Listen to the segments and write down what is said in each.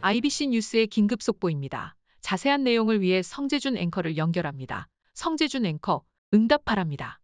IBC 뉴스의 긴급 속보입니다. 자세한 내용을 위해 성재준 앵커를 연결합니다. 성재준 앵커, 응답 바랍니다.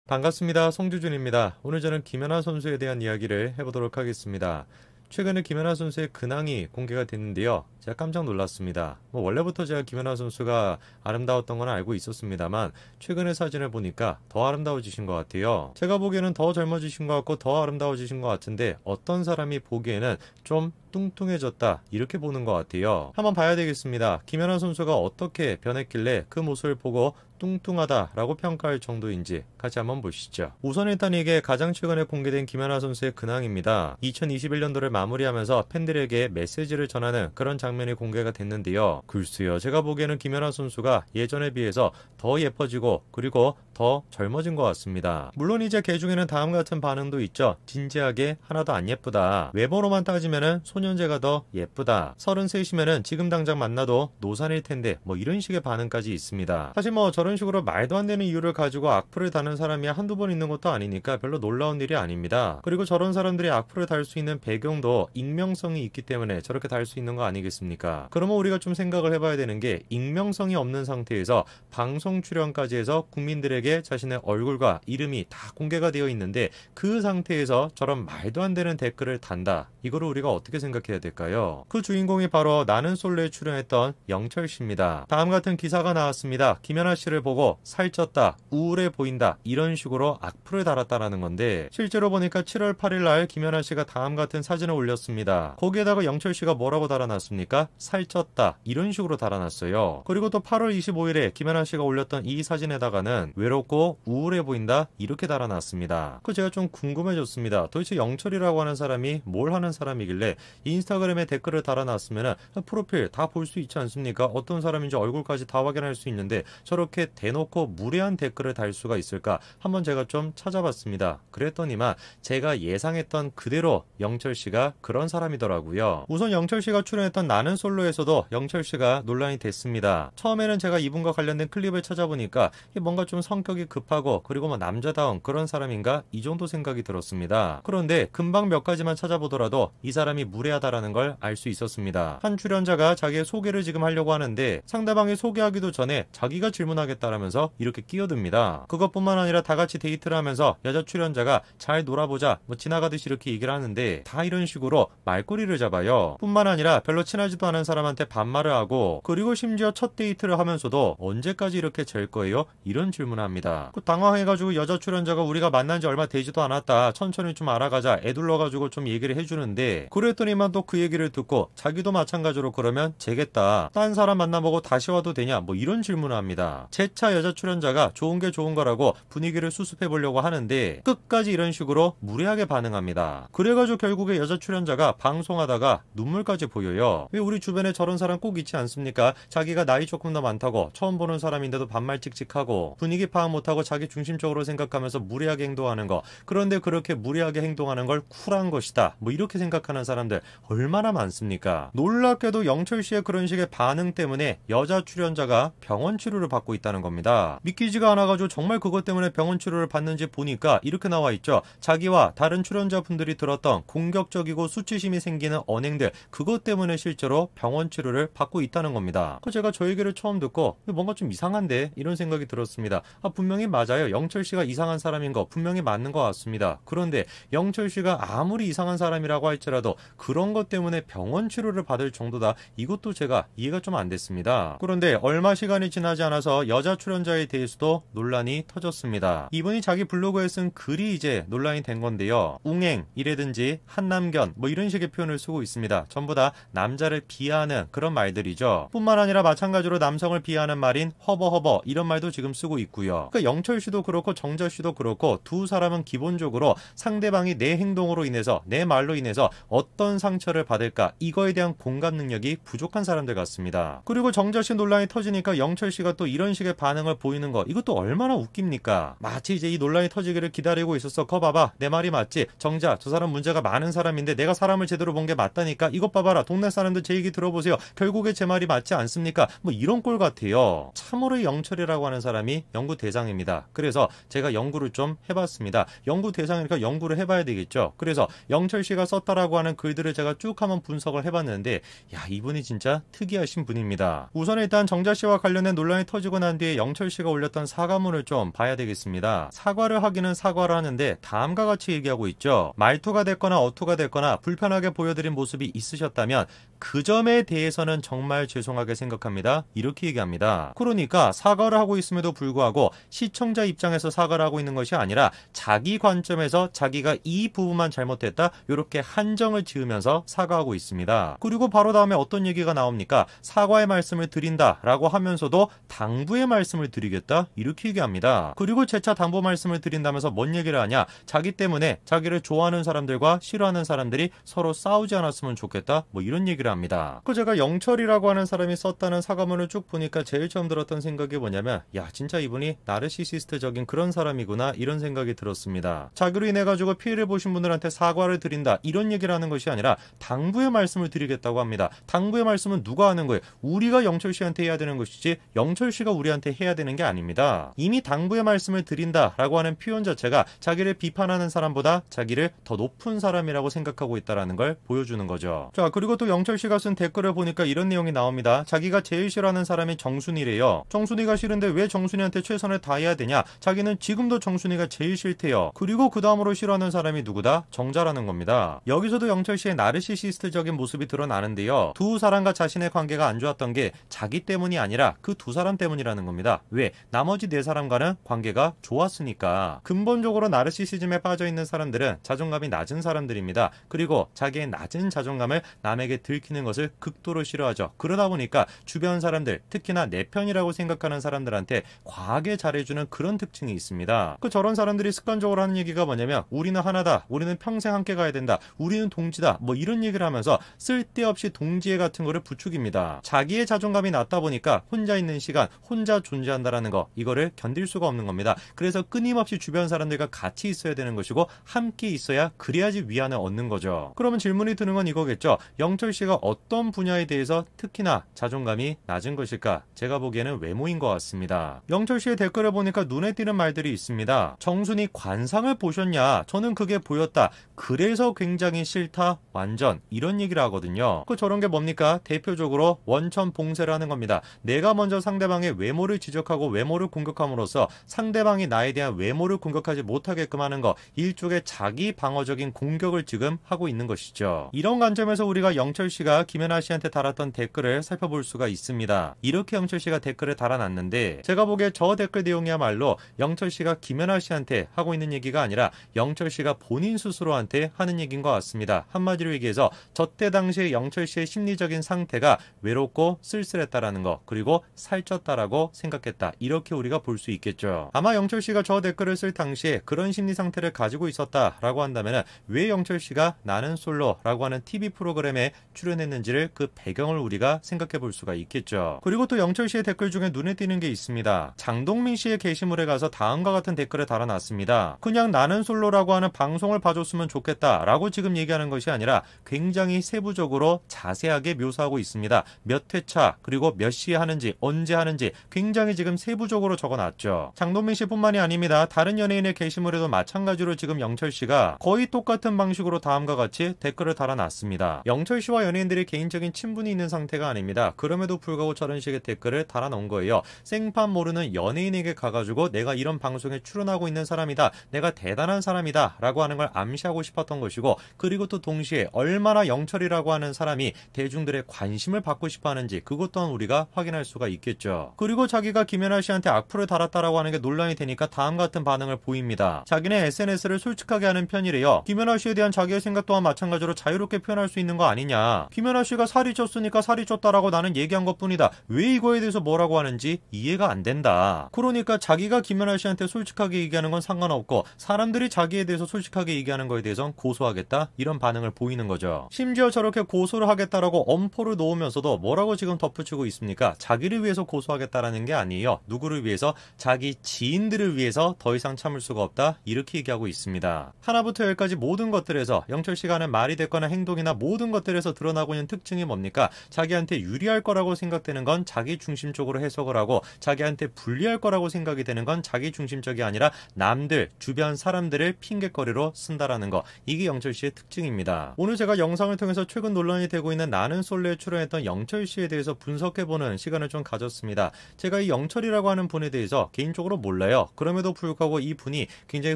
반갑습니다. 성주준입니다. 오늘 저는 김연아 선수에 대한 이야기를 해보도록 하겠습니다. 최근에 김연아 선수의 근황이 공개가 됐는데요. 제가 깜짝 놀랐습니다. 원래부터 제가 김연아 선수가 아름다웠던 건 알고 있었습니다만 최근의 사진을 보니까 더 아름다워지신 것 같아요. 제가 보기에는 더 젊어지신 것 같고 더 아름다워지신 것 같은데 어떤 사람이 보기에는 좀 뚱뚱해졌다 이렇게 보는 것 같아요. 한번 봐야 되겠습니다. 김연아 선수가 어떻게 변했길래 그 모습을 보고 뚱뚱하다라고 평가할 정도인지 같이 한번 보시죠. 우선 일단 이게 가장 최근에 공개된 김연아 선수의 근황입니다. 2021년도를 마무리하면서 팬들에게 메시지를 전하는 그런 장면이 공개가 됐는데요. 글쎄요, 제가 보기에는 김연아 선수가 예전에 비해서 더 예뻐지고 그리고 더 젊어진 것 같습니다. 물론 이제 개 중에는 다음 같은 반응도 있죠. 진지하게 하나도 안 예쁘다. 외모로만 따지면은 소년제가 더 예쁘다. 33이면은 지금 당장 만나도 노산일 텐데 이런 식의 반응까지 있습니다. 사실 저런 식으로 말도 안 되는 이유를 가지고 악플을 다는 사람이 한두 번 있는 것도 아니니까 별로 놀라운 일이 아닙니다. 그리고 저런 사람들이 악플을 달 수 있는 배경도 익명성이 있기 때문에 저렇게 달 수 있는 거 아니겠습니까? 그러면 우리가 좀 생각을 해봐야 되는 게 익명성이 없는 상태에서 방송 출연까지 해서 국민들에게 자신의 얼굴과 이름이 다 공개가 되어 있는데 그 상태에서 저런 말도 안 되는 댓글을 단다. 이거를 우리가 어떻게 생각해야 될까요? 그 주인공이 바로 나는 솔로에 출연했던 영철 씨입니다. 다음 같은 기사가 나왔습니다. 김연아 씨를 보고 살쪘다, 우울해 보인다 이런 식으로 악플을 달았다라는 건데 실제로 보니까 7월 8일 날 김연아 씨가 다음 같은 사진을 올렸습니다. 거기에다가 영철 씨가 뭐라고 달아놨습니까? 살쪘다 이런 식으로 달아놨어요. 그리고 또 8월 25일에 김연아 씨가 올렸던 이 사진에다가는 외롭고 우울해 보인다 이렇게 달아놨습니다. 제가 좀 궁금해졌습니다. 도대체 영철이라고 하는 사람이 뭘 하는 사람이길래 인스타그램에 댓글을 달아놨으면 프로필 다 볼 수 있지 않습니까? 어떤 사람인지 얼굴까지 다 확인할 수 있는데 저렇게 대놓고 무례한 댓글을 달 수가 있을까? 한번 제가 좀 찾아봤습니다. 그랬더니만 제가 예상했던 그대로 영철 씨가 그런 사람이더라고요. 우선 영철 씨가 출연했던 나는 솔로에서도 영철 씨가 논란이 됐습니다. 처음에는 제가 이분과 관련된 클립을 찾아보니까 뭔가 좀 성격이 급하고 그리고 남자다운 그런 사람인가? 이 정도 생각이 들었습니다. 그런데 금방 몇 가지만 찾아보더라도 이 사람이 무례하다라는 걸 알 수 있었습니다. 한 출연자가 자기의 소개를 지금 하려고 하는데 상대방이 소개하기도 전에 자기가 질문하겠다라면서 이렇게 끼어듭니다. 그것뿐만 아니라 다 같이 데이트를 하면서 여자 출연자가 잘 놀아보자 지나가듯이 이렇게 얘기를 하는데 다 이런 식으로 말꼬리를 잡아요. 뿐만 아니라 별로 친하지도 않은 사람한테 반말을 하고 그리고 심지어 첫 데이트를 하면서도 언제까지 이렇게 잴 거예요? 이런 질문을 합니다. 당황해가지고 여자 출연자가 우리가 만난 지 얼마 되지도 않았다. 천천히 좀 알아가자. 애둘러가지고 좀 얘기를 해주는데 그랬더니만 또 그 얘기를 듣고 자기도 마찬가지로 그러면 재겠다. 딴 사람 만나보고 다시 와도 되냐? 이런 질문을 합니다. 재차 여자 출연자가 좋은 게 좋은 거라고 분위기를 수습해 보려고 하는데 끝까지 이런 식으로 무례하게 반응합니다. 그래가지고 결국에 여자 출연자가 방송하다가 눈물까지 보여요. 왜 우리 주변에 저런 사람 꼭 있지 않습니까? 자기가 나이 조금 더 많다고 처음 보는 사람인데도 반말 찍찍하고 분위기 파악 못하고 자기 중심적으로 생각하면서 무례하게 행동하는 거. 그런데 그렇게 무례하게 행동하는 걸 쿨한 것이다. 이렇게 생각하는 사람들 얼마나 많습니까? 놀랍게도 영철 씨의 그런 식의 반응 때문에 여자 출연자가 병원 치료를 받고 있다는 겁니다. 믿기지가 않아가지고 정말 그것 때문에 병원 치료를 받는지 보니까 이렇게 나와 있죠. 자기와 다른 출연자분들이 들었던 공격적이고 수치심이 생기는 언행들 그것 때문에 실제로 병원 치료를 받고 있다는 겁니다. 제가 저 얘기를 처음 듣고 뭔가 좀 이상한데 이런 생각이 들었습니다. 분명히 맞아요. 영철 씨가 이상한 사람인 거 분명히 맞는 것 같습니다. 그런데 영철 씨가 아무리 이상한 사람이라고 할지라도 그런 것 때문에 병원 치료를 받을 정도다. 이것도 제가 이해가 좀 안 됐습니다. 그런데 얼마 시간이 지나지 않아서 여자 출연자에 대해서도 논란이 터졌습니다. 이분이 자기 블로그에 쓴 글이 이제 논란이 된 건데요. 웅행이라든지 한남견 이런 식의 표현을 쓰고 있습니다. 전부 다 남자를 비하하는 그런 말들이죠. 뿐만 아니라 마찬가지로 남성을 비하하는 말인 허버허버 이런 말도 지금 쓰고 있고요. 영철 씨도 그렇고 정자 씨도 그렇고 두 사람은 기본적으로 상대방이 내 행동으로 인해서 내 말로 인해서 어떤 상처를 받을까 이거에 대한 공감 능력이 부족한 사람들 같습니다. 그리고 정자 씨 논란이 터지니까 영철 씨가 또 이런 식의 반응을 보이는 거 이것도 얼마나 웃깁니까? 마치 이제 이 논란이 터지기를 기다리고 있었어. 거 봐봐 내 말이 맞지? 정자 저 사람 문제가 많은 사람인데 내가 사람을 제대로 본 게 맞다니까 이것 봐봐라 동네 사람들 제 얘기 들어보세요. 결국에 제 말이 맞지 않습니까? 이런 꼴 같아요. 참으로 영철이라고 하는 사람이 연구 대상입니다. 그래서 제가 연구를 좀 해봤습니다. 연구 대상이니까 연구를 해봐야 되겠죠. 그래서 영철 씨가 썼다라고 하는 글들을 제가 쭉 한번 분석을 해봤는데 야, 이분이 진짜 특이하신 분입니다. 우선 일단 정자씨와 관련된 논란이 터지고 난 뒤에 영철씨가 올렸던 사과문을 좀 봐야 되겠습니다. 사과를 하기는 사과를 하는데 다음과 같이 얘기하고 있죠. 말투가 됐거나 어투가 됐거나 불편하게 보여드린 모습이 있으셨다면 그 점에 대해서는 정말 죄송하게 생각합니다. 이렇게 얘기합니다. 그러니까 사과를 하고 있음에도 불구하고 시청자 입장에서 사과를 하고 있는 것이 아니라 자기 관점에서 자기가 이 부분만 잘못했다 이렇게 한정을 지으면서 사과하고 있습니다. 그리고 바로 다음에 어떤 얘기가 나옵니까? 사과의 말씀을 드린다 라고 하면서도 당부의 말씀을 드리겠다 이렇게 얘기합니다. 그리고 재차 당부 말씀을 드린다면서 뭔 얘기를 하냐? 자기 때문에 자기를 좋아하는 사람들과 싫어하는 사람들이 서로 싸우지 않았으면 좋겠다 뭐 이런 얘기를 합니다. 그 제가 영철이라고 하는 사람이 썼다는 사과문을 쭉 보니까 제일 처음 들었던 생각이 뭐냐면 야, 진짜 이분이 나르시시스트적인 그런 사람이구나 이런 생각이 들었습니다. 자기로 인해 가지고 피해를 보신 분들한테 사과를 드린다 이런 얘기를 하는 것이 아니라 당부의 말씀을 드리겠다고 합니다. 당부의 말씀은 누가 하는 거예요? 우리가 영철 씨한테 해야 되는 것이지 영철 씨가 우리한테 해야 되는 게 아닙니다. 이미 당부의 말씀을 드린다라고 하는 표현 자체가 자기를 비판하는 사람보다 자기를 더 높은 사람이라고 생각하고 있다는 걸 보여주는 거죠. 자, 그리고 또 영철 씨가 쓴 댓글을 보니까 이런 내용이 나옵니다. 자기가 제일 싫어하는 사람이 정순이래요. 정순이가 싫은데 왜 정순이한테 최선을 다해야 되냐? 자기는 지금도 정순이가 제일 싫대요. 그리고 그 다음으로 싫어하는 사람이 누구다? 정자라는 겁니다. 여기서도 영철 씨의 나르시시스트적인 모습이 드러나는데요. 두 사람과 자신의 관계가 안 좋았던 게 자기 때문이 아니라 그 두 사람 때문이라는 겁니다. 왜? 나머지 네 사람과는 관계가 좋았으니까. 근본적으로 나르시시즘에 빠져있는 사람들은 자존감이 낮은 사람들입니다. 그리고 자기의 낮은 자존감을 남에게 들키는 것을 극도로 싫어하죠. 그러다 보니까 주변 사람들, 특히나 내 편이라고 생각하는 사람들한테 과하게 잘해주는 그런 특징이 있습니다. 저런 사람들이 습관적으로 하는 얘기가 뭐냐면 우리는 하나다, 우리는 평생 함께 가야 된다, 우리는 동지다 뭐 이런 얘기를 하면서 쓸데없이 동지애 같은 거를 부추깁니다. 자기의 자존감이 낮다 보니까 혼자 있는 시간, 혼자 존재한다라는 거 이거를 견딜 수가 없는 겁니다. 그래서 끊임없이 주변 사람들과 같이 있어야 되는 것이고 함께 있어야 그래야지 위안을 얻는 거죠. 그러면 질문이 드는 건 이거겠죠. 영철 씨가 어떤 분야에 대해서 특히나 자존감이 낮은 것일까? 제가 보기에는 외모인 것 같습니다. 영철 씨의 댓글을 보니까 눈에 띄는 말들이 있습니다. 정순이 관상을 보셨냐? 저는 그게 보였다. 그래서 굉장히 싫다. 완전 이런 얘기를 하거든요. 저런 게 뭡니까? 대표적으로 원천 봉쇄라는 겁니다. 내가 먼저 상대방의 외모를 지적하고 외모를 공격함으로써 상대방이 나에 대한 외모를 공격하지 못하게끔 하는 거, 일종의 자기 방어적인 공격을 지금 하고 있는 것이죠. 이런 관점에서 우리가 영철 씨가 김연아 씨한테 달았던 댓글을 살펴볼 수가 있습니다. 이렇게 영철 씨가 댓글을 달아놨는데 제가 보기에 저 댓글 내용이야말로 영철 씨가 김연아 씨한테 하고 있는 얘기가 아니라 영철 씨가 본인 스스로한테 하는 얘기인 것 같습니다. 한마디로 얘기해서 저때 당시에 영철 씨의 심리적인 상태가 외롭고 쓸쓸했다라는 거, 그리고 살쪘다라고 생각했다, 이렇게 우리가 볼 수 있겠죠. 아마 영철 씨가 저 댓글을 쓸 당시에 그런 심리 상태를 가지고 있었다라고 한다면 왜 영철 씨가 나는 솔로라고 하는 TV 프로그램에 출연했는지를 그 배경을 우리가 생각해 볼 수가 있겠죠. 그리고 또 영철 씨의 댓글 중에 눈에 띄는 게 있습니다. 장동민 씨의 게시물에 가서 다음과 같은 댓글을 달아놨습니다. 그냥 나는 솔로라고 하는 방송을 봐줬으면 좋겠다라고 지금 얘기하는 것이 아니라 굉장히 세부적으로 자세하게 묘사하고 있습니다. 몇 회차, 그리고 몇 시에 하는지, 언제 하는지 굉장히 지금 세부적으로 적어놨죠. 장동민 씨뿐만이 아닙니다. 다른 연예인의 게시물에도 마찬가지로 지금 영철 씨가 거의 똑같은 방식으로 다음과 같이 댓글을 달아놨습니다. 영철 씨와 연예인들이 개인적인 친분이 있는 상태가 아닙니다. 그럼에도 불구하고 저런 식의 댓글을 달아놓은 거예요. 생판 모르는 연예인에게 가가지고 내가 이런 방송에 출연하고 있는 사람이다, 내가 대단한 사람이다 라고 하는 걸 암시하고 싶었던 것이고, 그리고 또 동시에 얼마나 영철이라고 하는 사람이 대중들의 관심을 받고 싶어 하는지 그것 또한 우리가 확인할 수가 있겠죠. 그리고 자기가 김연아 씨한테 악플을 달았다라고 하는 게 논란이 되니까 다음 같은 반응을 보입니다. 자기는 SNS를 솔직하게 하는 편이래요. 김연아 씨에 대한 자기의 생각 또한 마찬가지로 자유롭게 표현할 수 있는 거 아니냐. 김연아 씨가 살이 쪘으니까 살이 쪘다라고 나는 얘기한 것뿐이다. 왜 이거에 대해서 뭐라고 하는지 이해가 안 된다. 그러니까 자기가 김연아 씨한테 솔직하게 얘기하는 건 상관없고 사람들이 자기에 대해서 솔직하게 얘기하는 거에 대해선 고소하겠다, 이런 반응을 보이는 거죠. 심지어 저렇게 고소를 하겠다라고 엄포를 놓으면서도 뭐라고 지금 덧붙이고 있습니까? 자기를 위해서 고소하겠다라는 게 아니에요. 누구를 위해서? 자기 지인들을 위해서 더 이상 참을 수가 없다, 이렇게 얘기하고 있습니다. 하나부터 열까지 모든 것들에서 영철 씨가 하는 말이 됐거나 행동이나 모든 것들에서 드러나고 있는 특징이 뭡니까? 자기한테 유리할 거라고 생각되는 건 자기 중심적으로 해석을 하고, 자기한테 불리할 거라고 생각이 되는 건 자기 중심적이 아니라 남들, 주변 사람들을 핑계거리로 쓴다라는 거, 이게 영철 씨의 특징입니다. 오늘 제가 영상을 통해서 최근 논란이 되고 있는 나는 솔로에 출연했던 영철 씨에 대해서 분석해보는 시간을 좀 가졌습니다. 제가 이 영철이라고 하는 분에 대해서 개인적으로 몰라요. 그럼에도 불구하고 이 분이 굉장히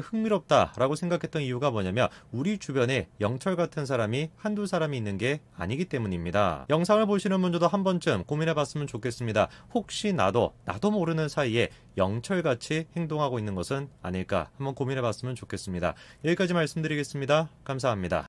흥미롭다라고 생각했던 이유가 뭐냐면 우리 주변에 영철 같은 사람이 한두 사람이 있는 게 아니기 때문입니다. 영상을 보시는 분들도 한 번쯤 고민해봤으면 좋겠습니다. 혹시 나도 모르는 사이에 영철같이 행동하고 있는 것은 아닐까 한번 고민해봤으면 좋겠습니다. 여기까지 말씀드리겠습니다. 감사합니다.